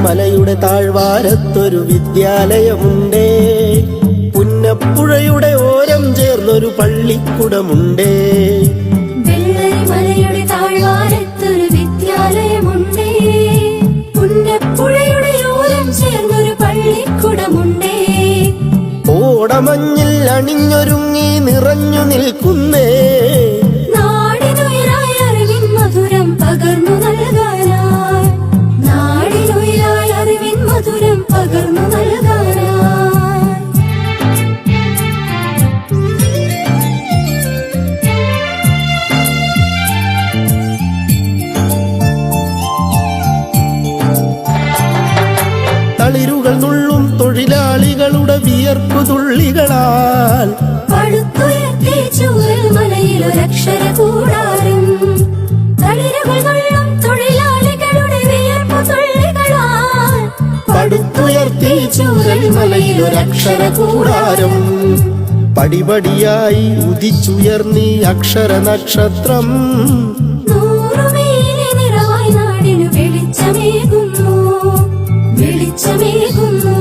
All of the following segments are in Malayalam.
മലയുടെ താഴ്വാരത്തൊരു വിദ്യാലയമുണ്ടേ. പുന്നപ്പുഴയുടെ ഓരം ചേർന്നൊരു പള്ളിക്കുടമുണ്ടേ. മലയുടെ താഴ്വാരത്തൊരു വിദ്യാലയമുണ്ടേ. പുന്നപ്പുഴയുടെ ഓരം ചേർന്നൊരു പള്ളിക്കുടമുണ്ടേ. ഓടമഞ്ഞിൽ അണിഞ്ഞൊരുങ്ങി നിറഞ്ഞു നിൽക്കുന്നേ. നാടിനുയരായ അറിവിൻ മധുരം പകർന്നു നൽകാനായി. നാടിനുയരായ അറിവിൻ മധുരം പകർന്നു നൽകാനായി. തളിരുകൾ നുള്ളും തൊഴിലാളികളുടെ വിയർപ്പു തുള്ളികളാൽ പടുത്തുയർത്തി ചൂരൽമലയിലൊരക്ഷര കൂടാരം. തളിരുകൾ നുള്ളും തൊഴിലാളികളുടെ വിയർപ്പു തുള്ളികളാൽ പടുത്തുയർത്തി ചൂരൽമലയിലൊരക്ഷര കൂടാരം. പടിപടിയായി ഉദിച്ചുയർന്നീ അക്ഷര നക്ഷത്രം. നൂറുമേനി നിറവായി നാടിനു വെളിച്ചമേകുന്നു, വെളിച്ചമേകുന്നു.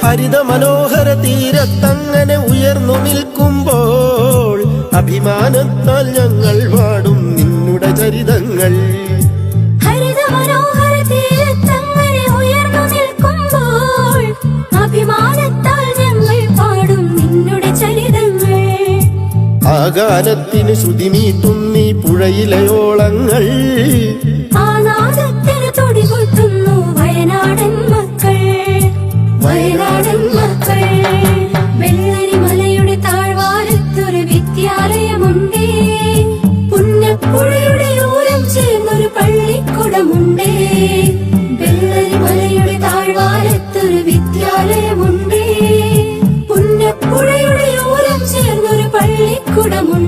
ഹരിത മനോഹര തീരത്തങ്ങനെ ഉയർന്നു നിൽക്കുമ്പോൾ അഭിമാനത്താൽ ഞങ്ങൾ പാടും നിന്നുടെ ചരിതങ്ങൾ. ഹരിത മനോഹര തീരത്തങ്ങനെ ഉയർന്നു നിൽക്കുമ്പോൾ അഭിമാനത്താൽ ഞങ്ങൾ പാടും നിന്നുടെ ചരിതങ്ങൾ. ആ ഗാനത്തിന് ശ്രുതിമീട്ടും നീ പുഴയിലെ ഓളങ്ങൾ. ആ നാദത്തിന് തുടികൊട്ടുന്നു വയനാടൻ മക്കൾ, വയനാടൻ മക്കൾ. വെള്ളരിമലയുടെ താഴ്വാരത്തൊരു വിദ്യാലയമുണ്ടേ. പുന്നപ്പുഴയുടെ ഓരം ചേർന്നൊരു പള്ളിക്കുടമുണ്ടേ. വെള്ളരിമലയുടെ താഴ്വാരത്തൊരു വിദ്യാലയമുണ്ടേ. പുന്നപ്പുഴയുടെ ഓരം ചേർന്നൊരു പള്ളിക്കുടമുണ്ടേ.